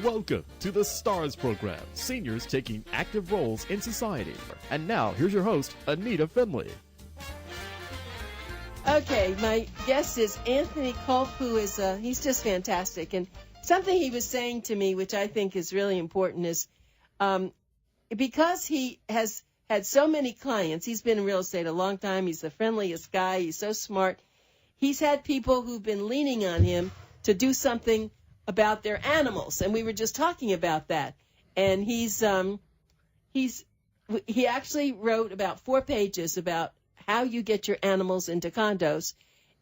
Welcome to the STARS program, seniors taking active roles in society. And now, here's your host, ANITA FINLEY. Okay, my guest is Anthony Kulp, who is, he's just fantastic. And something he was saying to me, which I think is really important, is because he has had so many clients, he's been in real estate a long time, he's the friendliest guy, he's so smart. He's had people who've been leaning on him to do something about their animals, and we were just talking about that. And he actually wrote about 4 pages about how you get your animals into condos.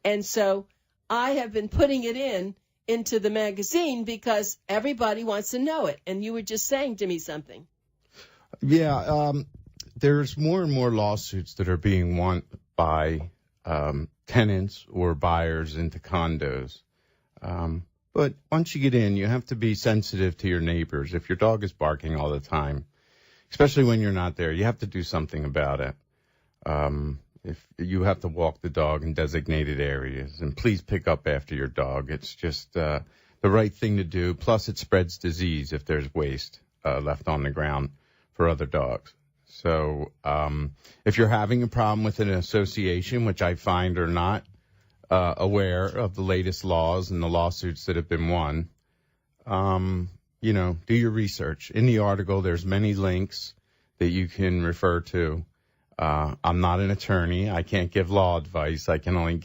And so I have been putting it into the magazine because everybody wants to know it. And you were just saying to me something. Yeah, there's more and more lawsuits that are being won by tenants or buyers into condos. But once you get in, you have to be sensitive to your neighbors. If your dog is barking all the time, especially when you're not there, you have to do something about it. If you have to walk the dog in designated areas, and please pick up after your dog. It's just the right thing to do. Plus, it spreads disease if there's waste left on the ground for other dogs. So if you're having a problem with an association, which I find are not aware of the latest laws and the lawsuits that have been won, do your research. In the article, there's many links that you can refer to. I'm not an attorney. I can't give law advice. I can only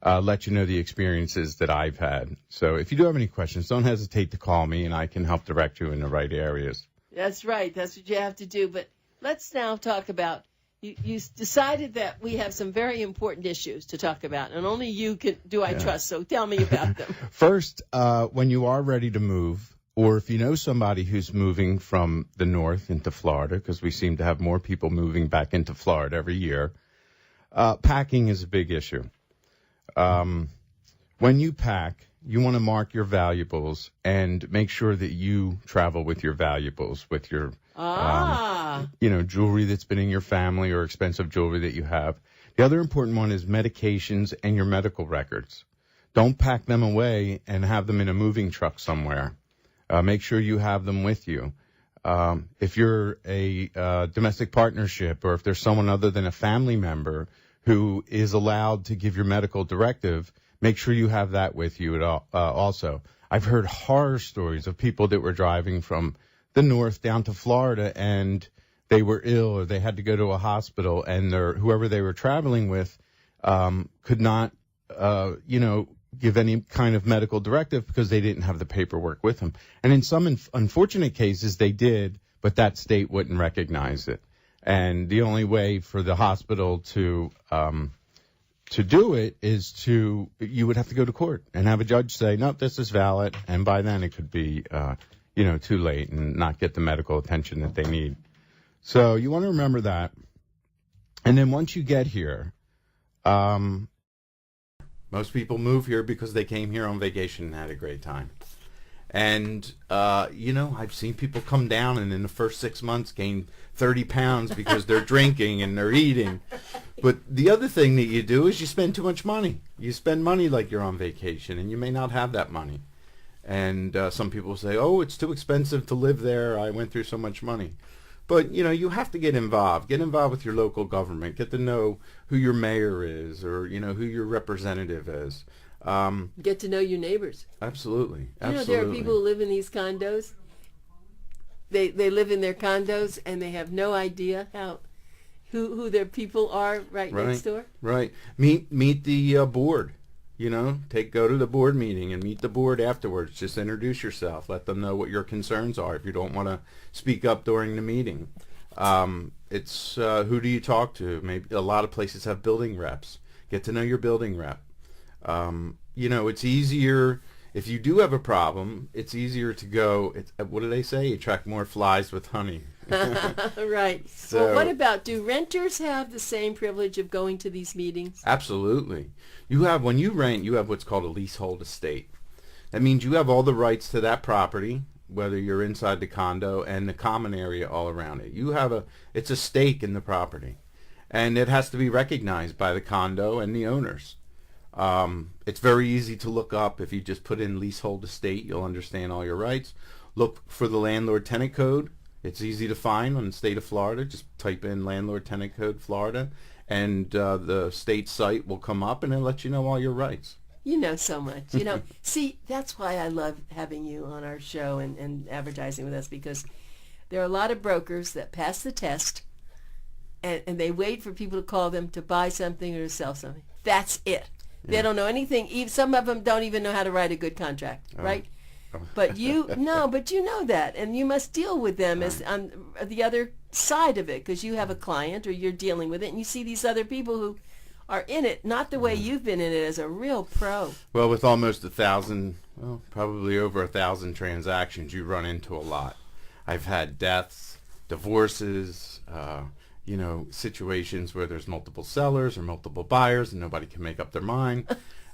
let you know the experiences that I've had. So if you do have any questions, don't hesitate to call me, and I can help direct you in the right areas. That's right. That's what you have to do. But let's now talk about, you decided that we have some very important issues to talk about, and only you I trust. So tell me about them. First, when you are ready to move, or if you know somebody who's moving from the north into Florida, because we seem to have more people moving back into Florida every year, packing is a big issue. When you pack, you want to mark your valuables and make sure that you travel with your valuables, with your jewelry that's been in your family or expensive jewelry that you have. The other important one is medications and your medical records. Don't pack them away and have them in a moving truck somewhere. Make sure you have them with you. If you're a domestic partnership, or if there's someone other than a family member who is allowed to give your medical directive, make sure you have that with you also. I've heard horror stories of people that were driving from the north down to Florida, and they were ill or they had to go to a hospital, and whoever they were traveling with could not, give any kind of medical directive because they didn't have the paperwork with them. And in some unfortunate cases, they did, but that state wouldn't recognize it. And the only way for the hospital to do it is you would have to go to court and have a judge say, no, this is valid. And by then it could be, too late and not get the medical attention that they need. So you want to remember that. And then once you get here, most people move here because they came here on vacation and had a great time. And, I've seen people come down and in the first 6 months gain 30 pounds because they're drinking and they're eating. But the other thing that you do is you spend too much money. You spend money like you're on vacation, and you may not have that money. And some people say, oh, it's too expensive to live there. I went through so much money. But, you have to get involved. Get involved with your local government. Get to know who your mayor is, or, who your representative is. Get to know your neighbors. Absolutely. There are people who live in these condos. They live in their condos, and they have no idea who their people are right next door. Right. Meet the board. Go to the board meeting and meet the board afterwards. Just introduce yourself. Let them know what your concerns are if you don't want to speak up during the meeting. It's who do you talk to? Maybe a lot of places have building reps. Get to know your building rep. It's easier if you do have a problem. It's easier to go. What do they say? You attract more flies with honey. Right. So, well, what about, do renters have the same privilege of going to these meetings? Absolutely. When you rent, you have what's called a leasehold estate. That means you have all the rights to that property, whether you're inside the condo and the common area all around it. It's a stake in the property, and it has to be recognized by the condo and the owners. It's very easy to look up. If you just put in leasehold estate, you'll understand all your rights. look for the landlord-tenant code. It's easy to find on the state of Florida. Just type in landlord-tenant code Florida, and the state site will come up, and it'll let you know all your rights. You know so much. See, that's why I love having you on our show and advertising with us, because there are a lot of brokers that pass the test, and they wait for people to call them to buy something or to sell something. That's it. Yeah. They don't know anything. Even some of them don't even know how to write a good contract, right? But you know that, and you must deal with them as on the other side of it, because you have a client or you're dealing with it, and you see these other people who are in it, not the way you've been in it as a real pro. Well, with almost 1,000, probably over 1,000 transactions, you run into a lot. I've had deaths, divorces, situations where there's multiple sellers or multiple buyers and nobody can make up their mind.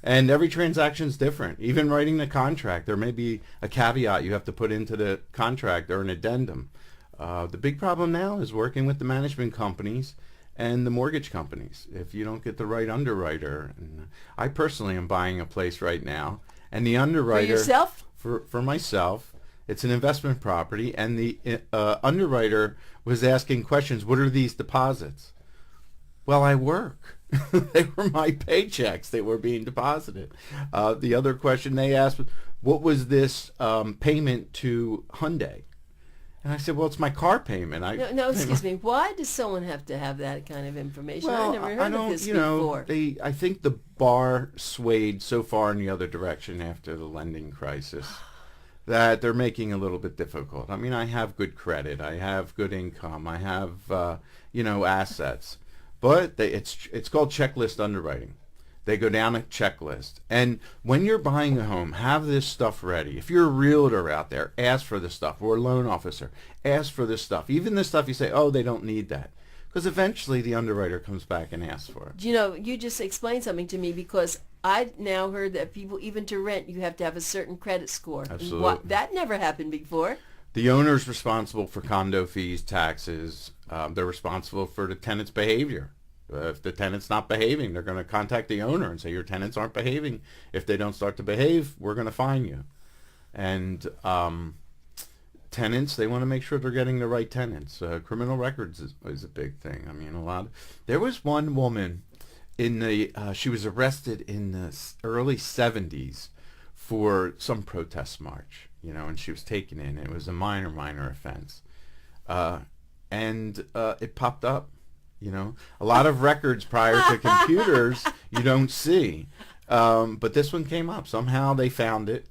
And every transaction is different. Even writing the contract, there may be a caveat you have to put into the contract or an addendum. The big problem now is working with the management companies and the mortgage companies. If you don't get the right underwriter, and I personally am buying a place right now, and the underwriter... For yourself? For myself. It's an investment property, and the underwriter was asking questions. What are these deposits? Well, I work. They were my paychecks. They were being deposited. The other question they asked was, what was this payment to Hyundai? And I said, well, it's my car payment. No, excuse me. Why does someone have to have that kind of information? Well, I never heard of this before. I think the bar swayed so far in the other direction after the lending crisis that they're making it a little bit difficult. I mean, I have good credit. I have good income. I have, assets. But it's called checklist underwriting. They go down a checklist. And when you're buying a home, have this stuff ready. If you're a realtor out there, ask for this stuff. Or a loan officer, ask for this stuff. Even this stuff you say, oh, they don't need that. Because eventually the underwriter comes back and asks for it. You just explained something to me, because I now heard that people, even to rent, you have to have a certain credit score. Absolutely. That never happened before. The owner's responsible for condo fees, taxes. They're responsible for the tenant's behavior. If the tenant's not behaving, they're going to contact the owner and say, your tenants aren't behaving. If they don't start to behave, we're going to fine you. And tenants, they want to make sure they're getting the right tenants. Criminal records is a big thing. I mean, there was one woman she was arrested in the early 70s for some protest march, and she was taken in. It was a minor offense. And it popped up. A lot of records prior to computers you don't see. But this one came up. Somehow they found it.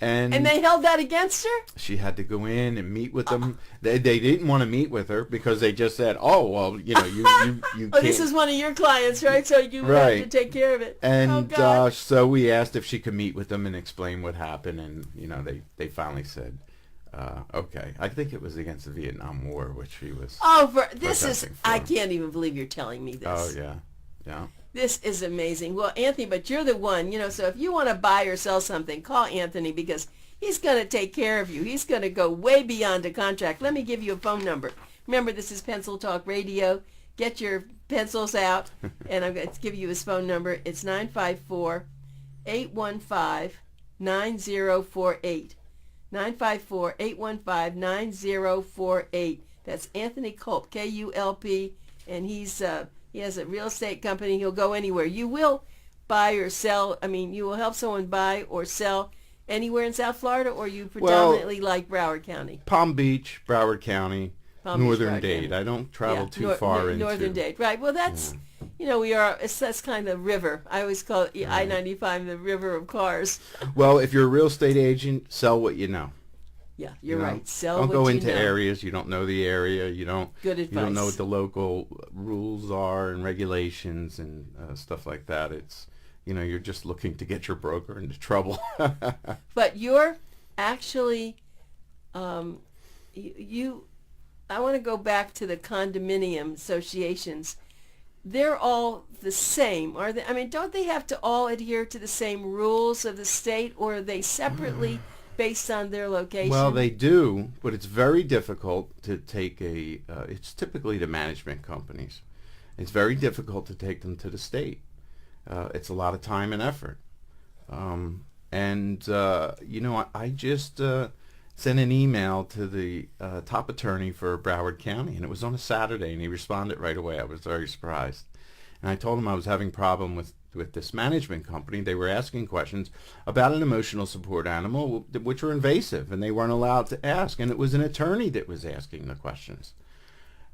And they held that against her? She had to go in and meet with them. They didn't want to meet with her because they just said, oh, well, you can't. This is one of your clients, right? So you have to take care of it. And so we asked if she could meet with them and explain what happened. And, they finally said, okay. I think it was against the Vietnam War, which she was I can't even believe you're telling me this. Oh, yeah. Yeah. This is amazing. Well, Anthony, but you're the one, so if you want to buy or sell something, call Anthony, because he's going to take care of you. He's going to go way beyond a contract. Let me give you a phone number. Remember, this is Pencil Talk Radio. Get your pencils out, and I'm going to give you his phone number. It's 954-815-9048. 954-815-9048. That's Anthony Kulp, K-U-L-P, and he has a real estate company. He'll go anywhere. You will buy or sell. I mean, you will help someone buy or sell anywhere in South Florida, or you predominantly like Broward County? Palm Beach, Broward County, Northern Dade. I don't travel too far into Northern Dade. Right. Well, that's that's kind of river. I always call it I-95 the river of cars. Well, if you're a real estate agent, sell what you know. Yeah, you're right. Sell don't what go you into know. areas you don't know the area. Good advice. You don't know what the local rules are and regulations and stuff like that. It's you're just looking to get your broker into trouble. But you're actually I want to go back to the condominium associations. They're all the same, are they? I mean, don't they have to all adhere to the same rules of the state, or are they separately based on their location? Well, they do, but it's very difficult to take it's typically the management companies. It's very difficult to take them to the state. It's a lot of time and effort. I just, sent an email to the top attorney for Broward County, and it was on a Saturday, and he responded right away. I was very surprised. And I told him I was having a problem with this management company. They were asking questions about an emotional support animal, which were invasive, and they weren't allowed to ask. And it was an attorney that was asking the questions.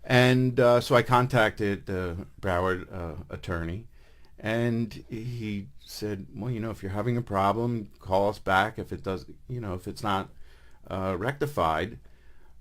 And so I contacted the Broward attorney, and he said, well, if you're having a problem, call us back if it does, if it's not rectified.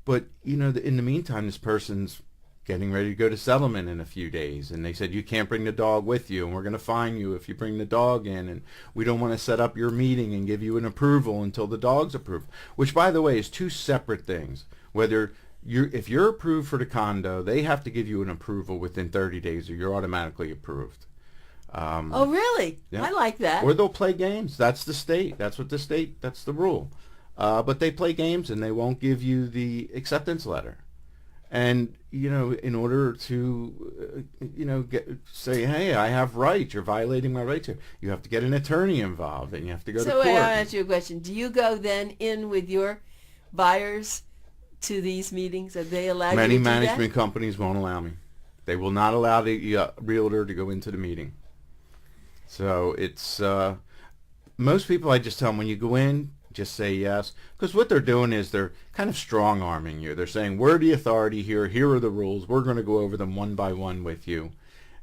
But, in the meantime, this person's getting ready to go to settlement in a few days, and they said you can't bring the dog with you, and we're going to fine you if you bring the dog in, and we don't want to set up your meeting and give you an approval until the dog's approved, which, by the way, is two separate things. If you're approved for the condo, they have to give you an approval within 30 days or you're automatically approved. Oh, really? Yeah. I like that. Or they'll play games. That's the state. That's the rule. But they play games and they won't give you the acceptance letter. And, in order to, say, hey, I have rights, you're violating my rights here, you have to get an attorney involved and you have to go to court. So I'll ask you a question. Do you go then in with your buyers to these meetings? Are they allowed Many you to do management companies won't allow me. They will not allow the realtor to go into the meeting. So it's, most people I just tell them when you go in, just say yes, because what they're doing is they're kind of strong-arming you. They're saying, we're the authority here. Here are the rules. We're going to go over them one by one with you,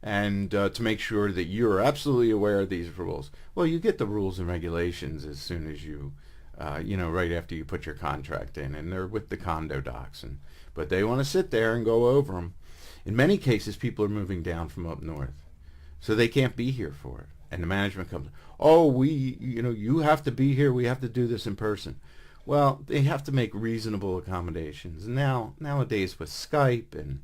and to make sure that you're absolutely aware of these rules. Well, you get the rules and regulations as soon as you, right after you put your contract in, and they're with the condo docs. But they want to sit there and go over them. In many cases, people are moving down from up north, so they can't be here for it. And the management comes, oh, you have to be here. We have to do this in person. Well, they have to make reasonable accommodations. And nowadays with Skype, and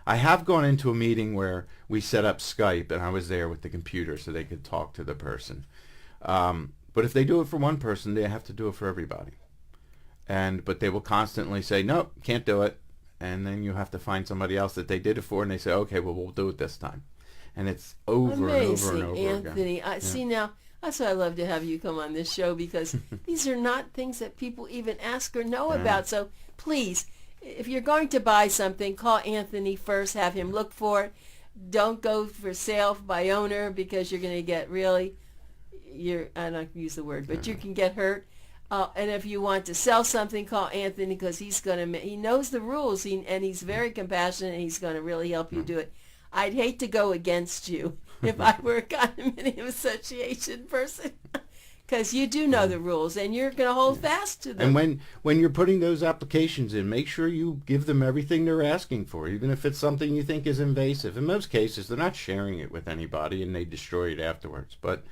I have gone into a meeting where we set up Skype, and I was there with the computer so they could talk to the person. But if they do it for one person, they have to do it for everybody. But they will constantly say, nope, can't do it. And then you have to find somebody else that they did it for, and they say, okay, well, we'll do it this time. And it's over Amazing, and over and over Anthony. again. See, now, that's why I love to have you come on this show, because these are not things that people even ask or know about. So please, if you're going to buy something, call Anthony first. Have him look for it. Don't go for sale by owner, because you're going to get I don't use the word, but you can get hurt. And if you want to sell something, call Anthony, because he knows the rules, and he's very compassionate, and he's going to really help you do it. I'd hate to go against you if I were a condominium association person, because you do know the rules, and you're going to hold fast to them. And when you're putting those applications in, make sure you give them everything they're asking for, even if it's something you think is invasive. In most cases, they're not sharing it with anybody, and they destroy it afterwards. But,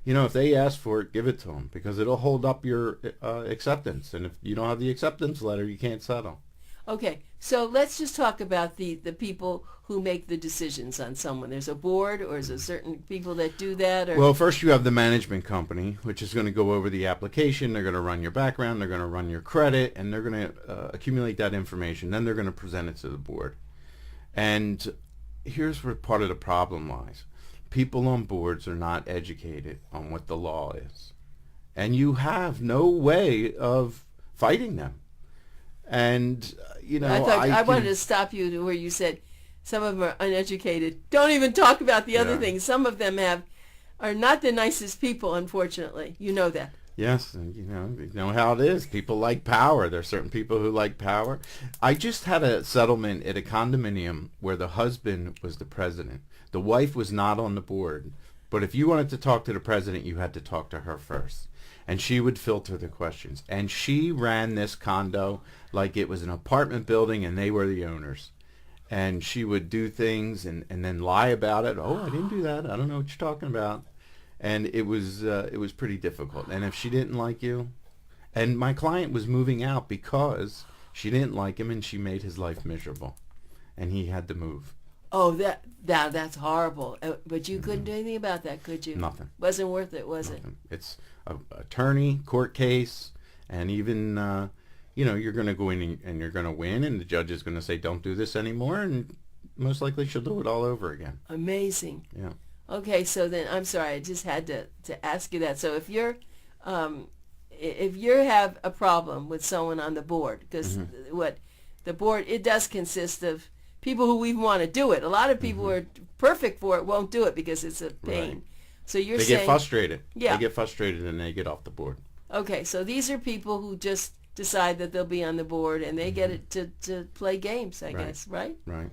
if they ask for it, give it to them, because it'll hold up your acceptance. And if you don't have the acceptance letter, you can't settle. Okay, so let's just talk about the people who make the decisions on someone. There's a board, or is there certain people that do that? Or? Well, first you have the management company, which is going to go over the application. They're going to run your background. They're going to run your credit, and they're going to accumulate that information. Then they're going to present it to the board. And here's where part of the problem lies. People on boards are not educated on what the law is. And you have no way of fighting them. And, I wanted to stop you to where you said some of them are uneducated. Don't even talk about the other things. Some of them are not the nicest people, unfortunately. You know that. Yes, you know how it is. People like power. There are certain people who like power. I just had a settlement at a condominium where the husband was the president. The wife was not on the board. But if you wanted to talk to the president, you had to talk to her first. And she would filter the questions. And she ran this condo like it was an apartment building and they were the owners. And she would do things and then lie about it. Oh, I didn't do that. I don't know what you're talking about. And it was pretty difficult. And if she didn't like you, and my client was moving out because she didn't like him and she made his life miserable. And he had to move. Oh, that's horrible. But you couldn't do anything about that, could you? Nothing. Wasn't worth it, was Nothing. It's an attorney, court case, and even, you're going to go in and you're going to win, and the judge is going to say, don't do this anymore, and most likely she'll do it all over again. Amazing. Yeah. Okay, so then, I'm sorry, I just had to ask you that. So if you're if you have a problem with someone on the board, because what the board, it does consist of people who even want to do it. A lot of people who are perfect for it won't do it because it's a pain. Right. So you're They saying... get frustrated. Yeah. They get frustrated and they get off the board. Okay, so these are people who just decide that they'll be on the board and they get it to play games, I guess, right? Right.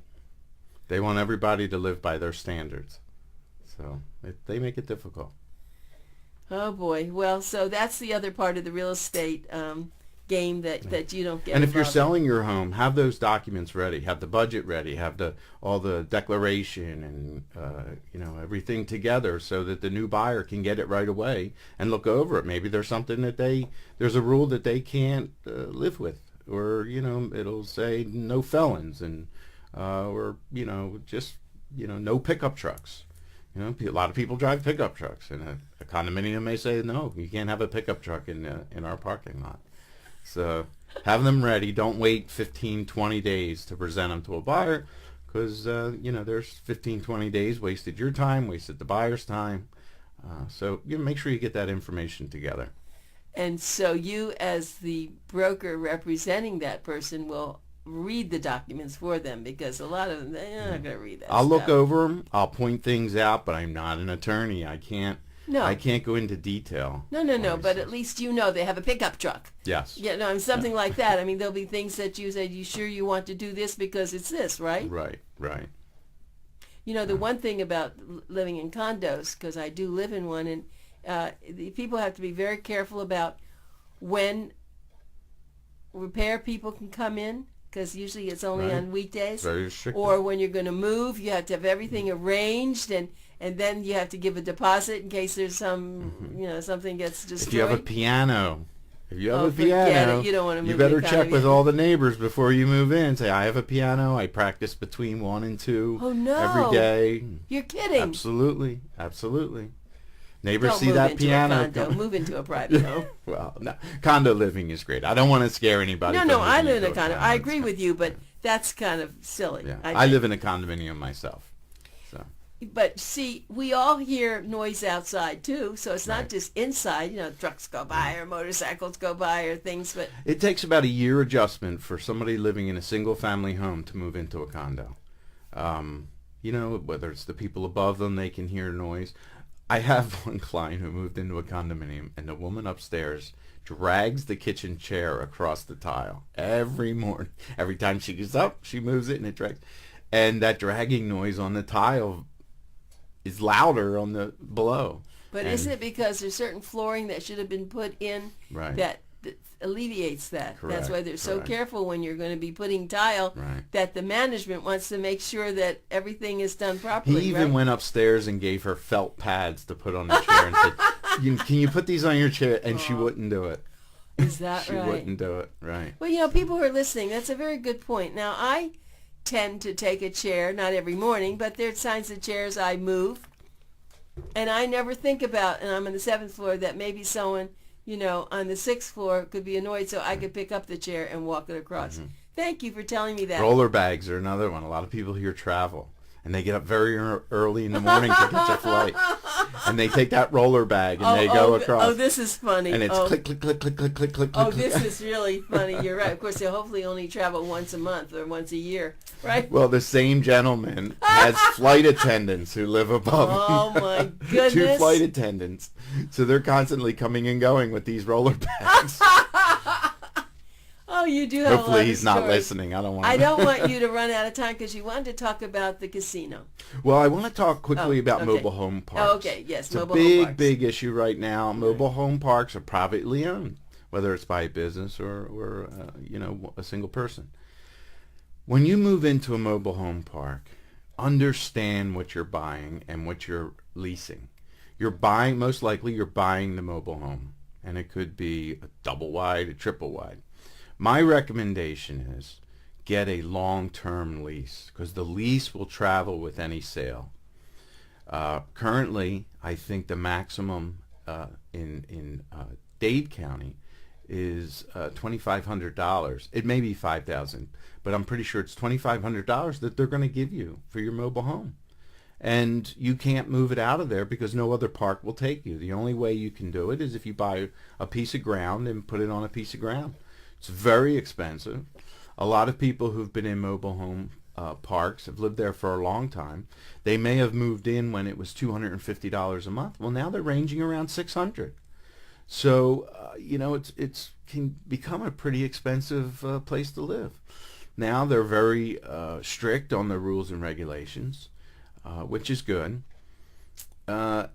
They want everybody to live by their standards. So they make it difficult. Oh, boy. Well, so that's the other part of the real estate game that you don't get And if you're involved in. selling your home, have those documents ready, have the budget ready, have all the declaration and everything together so that the new buyer can get it right away and look over it. Maybe there's something that there's a rule that they can't live with, or it'll say no felons and or just no pickup trucks. A lot of people drive pickup trucks, and a condominium may say no, you can't have a pickup truck in our parking lot. So have them ready. Don't wait 15, 20 days to present them to a buyer, because, there's 15, 20 days wasted your time, wasted the buyer's time. So make sure you get that information together. And so you, as the broker representing that person, will read the documents for them, because a lot of them, they're not going to read that I'll look stuff. over them. I'll point things out, but I'm not an attorney. I can't go into detail. No, but at least they have a pickup truck. Yes. Yeah, something like that. I mean, there'll be things that you said, you sure you want to do this because it's this, right? Right. The one thing about living in condos, because I do live in one, and the people have to be very careful about when repair people can come in, because usually it's only on weekdays. Very restricted. Or when you're going to move, you have to have everything arranged, and then you have to give a deposit in case there's some, something gets destroyed. If you have a piano, forget it. You don't want to move you better the check condominium. with all the neighbors before you move in. Say, I have a piano. I practice between 1 and 2 every day. You're kidding. Absolutely. Neighbors Don't see move that into piano. a condo. Move into a private home. Well, no, condo living is great. I don't want to scare anybody. No, I live in into a condo. I agree with you, but that's kind of silly. Yeah. I I live in a condominium myself. So. But see, we all hear noise outside too, so it's not just inside. Trucks go by or motorcycles go by or things, but It takes about a year adjustment for somebody living in a single-family home to move into a condo. Whether it's the people above them, they can hear noise. I have one client who moved into a condominium, and the woman upstairs drags the kitchen chair across the tile every morning. Every time she gets up, she moves it, and it drags. And that dragging noise on the tile is louder on the below. But isn't it because there's certain flooring that should have been put in that alleviates that? Correct, That's why they're so correct. careful when you're going to be putting tile, that the management wants to make sure that everything is done properly. He even went upstairs and gave her felt pads to put on the chair and said, can you put these on your chair? And she wouldn't do it. Is that She right? wouldn't do it, right. Well, people who are listening, that's a very good point. Now, I tend to take a chair, not every morning, but there are signs of chairs I move. And I never think about, and I'm on the 7th floor, that maybe someone, on the 6th floor could be annoyed, so I could pick up the chair and walk it across. Thank you for telling me that. Roller bags are another one. A lot of people here travel, and they get up very early in the morning to catch a flight. And they take that roller bag and they go across. Oh, this is funny. And it's click, click, click, click, click, click, click. Oh, this is really funny. You're right. Of course, they'll hopefully only travel once a month or once a year, right? Well, the same gentleman has flight attendants who live above him. Oh, my goodness. 2 flight attendants. So they're constantly coming and going with these roller bags. Oh, you do have a lot Hopefully of he's not stories. listening. I don't want you to run out of time because you wanted to talk about the casino. Well, I want to talk quickly about okay. mobile home parks. Oh, okay, yes, it's mobile a home parks. big issue right now. Mobile home parks are privately owned, whether it's by a business or a single person. When you move into a mobile home park, understand what you're buying and what you're leasing. Most likely you're buying the mobile home, and it could be a double wide, a triple wide. My recommendation is get a long-term lease, because the lease will travel with any sale. Currently, I think the maximum in Dade County is $2,500. It may be $5,000, but I'm pretty sure it's $2,500 that they're going to give you for your mobile home. and you can't move it out of there because no other park will take you. The only way you can do it is if you buy a piece of ground and put it on a piece of ground. It's very expensive. A lot of people who've been in mobile home parks have lived there for a long time. They may have moved in when it was $250 a month. Well, now they're ranging around $600. So it's can become a pretty expensive place to live. Now they're very strict on the rules and regulations, which is good. But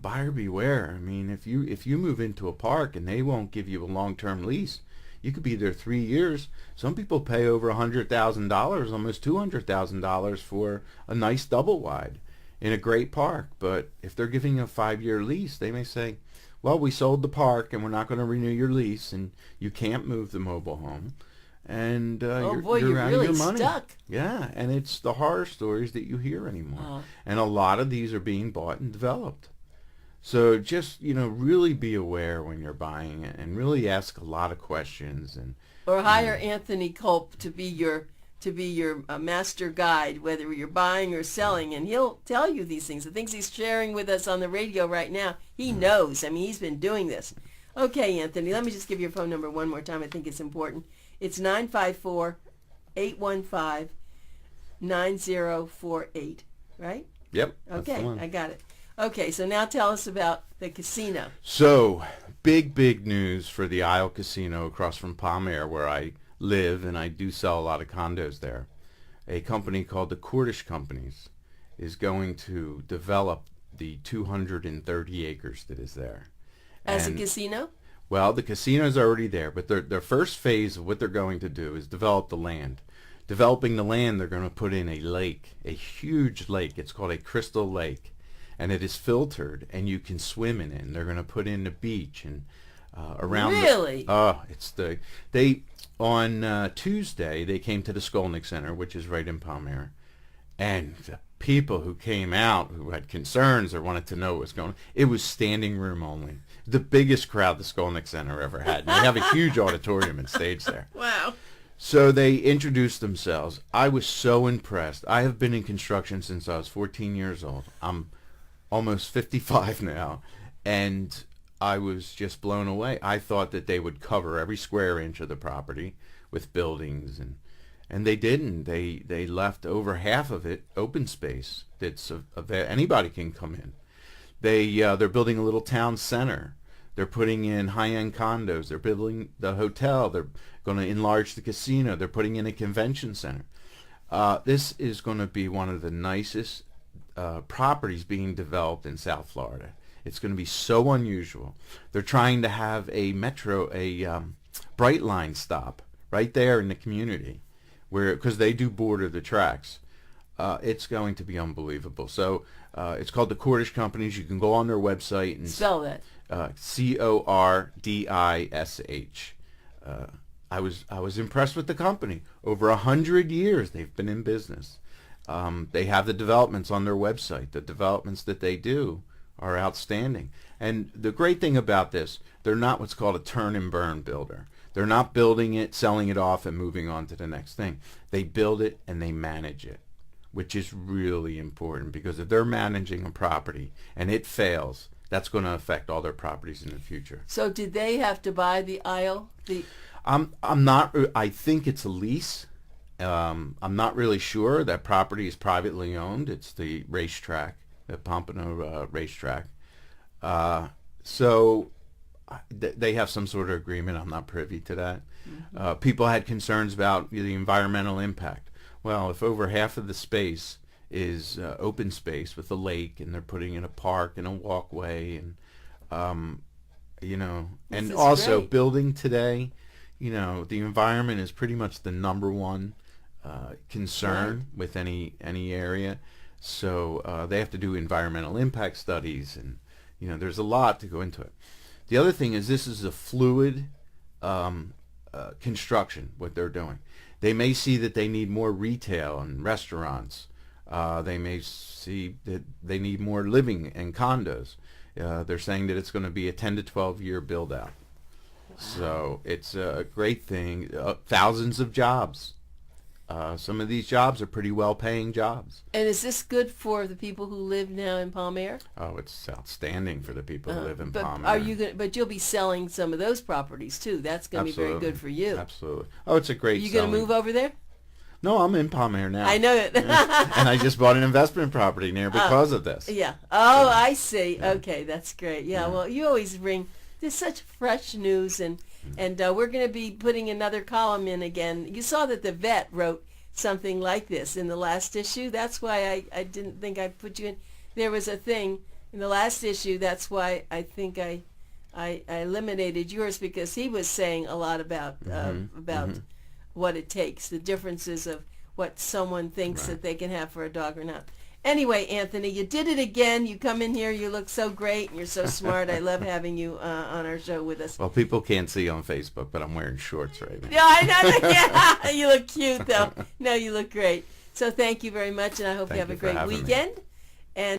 buyer beware. I mean, if you move into a park and they won't give you a long-term lease, you could be there 3 years. Some people pay over $100,000, almost $200,000 for a nice double wide in a great park. But if they're giving a 5-year lease, they may say, well, we sold the park and we're not going to renew your lease, and you can't move the mobile home, and you're out really of your money. Stuck. Yeah, and it's the horror stories that you hear anymore. And a lot of these are being bought and developed. So just, really be aware when you're buying it, and really ask a lot of questions. Or hire Anthony Kulp to be your master guide, whether you're buying or selling, and he'll tell you these things. The things he's sharing with us on the radio right now, he knows. I mean, he's been doing this. Okay, Anthony, let me just give your phone number one more time. I think it's important. It's 954-815-9048, right? Yep. Okay, I got it. Okay, so now tell us about the casino. So, big news for the Isle Casino across from Palm Air, where I live, and I do sell a lot of condos there. A company called the Cordish Companies is going to develop the 230 acres that is there. As a casino? Well, the casino's already there, but their first phase of what they're going to do is develop the land. Developing the land, they're going to put in a lake, a huge lake. It's called a crystal lake, and it is filtered, and you can swim in it. And they're going to put in the beach and around. Really? On Tuesday, they came to the Skolnick Center, which is right in Palm Air, and the people who came out who had concerns or wanted to know what was going on, it was standing room only. The biggest crowd the Skolnick Center ever had. And they have a huge auditorium and stage there. Wow. So they introduced themselves. I was so impressed. I have been in construction since I was 14 years old. I'm almost 55 now, and I was just blown away. I thought that they would cover every square inch of the property with buildings, and they didn't. They left over half of it open space. That's anybody can come in. They're building a little town center. They're putting in high-end condos. They're building the hotel. They're going to enlarge the casino. They're putting in a convention center. This is going to be one of the nicest properties being developed in South Florida. It's going to be so unusual. They're trying to have a Bright Line stop right there in the community, because they do border the tracks. It's going to be unbelievable. So it's called the Cordish Companies. You can go on their website and spell that. Cordish. I was impressed with the company. Over 100 years they've been in business. They have the developments on their website. The developments that they do are outstanding. And the great thing about this, they're not what's called a turn and burn builder. They're not building it, selling it off, and moving on to the next thing. They build it and they manage it, which is really important, because if they're managing a property and it fails, that's going to affect all their properties in the future. So did they have to buy the Isle? I'm not. I think it's a lease. I'm not really sure. That property is privately owned. It's the racetrack, the Pompano racetrack. So they have some sort of agreement. I'm not privy to that. Mm-hmm. People had concerns about the environmental impact. Well, if over half of the space is open space with a lake, and they're putting in a park and a walkway, and and also great. Building today, the environment is pretty much the number one concern with any area. So they have to do environmental impact studies, and there's a lot to go into it. The other thing is, this is a fluid construction, what they're doing. They may see that they need more retail and restaurants. They may see that they need more living and condos. They're saying that it's going to be a 10 to 12 year build out. Wow. So it's a great thing. Thousands of jobs. Some of these jobs are pretty well-paying jobs. And is this good for the people who live now in Palm Air? Oh, it's outstanding for the people who live in But Palm are Air. you going? But you'll be selling some of those properties too. That's going to be very good for you. Absolutely. Oh, it's a great. Are you going to move over there? No, I'm in Palm Air now. I know it. And I just bought an investment property near because of this. Yeah. Oh, I see. Okay, that's great. Yeah. Well, you always bring there's such fresh news, and we're going to be putting another column in again. You saw that the vet wrote something like this in the last issue. That's why I didn't think I put you in. There was a thing in the last issue. That's why I think I eliminated yours, because he was saying a lot about what it takes, the differences of what someone thinks that they can have for a dog or not. Anyway, Anthony, you did it again. You come in here, you look so great, and you're so smart. I love having you on our show with us. Well, people can't see on Facebook, but I'm wearing shorts right now. Yeah, I know. Yeah, you look cute, though. No, you look great. So thank you very much, and I hope you have a great weekend.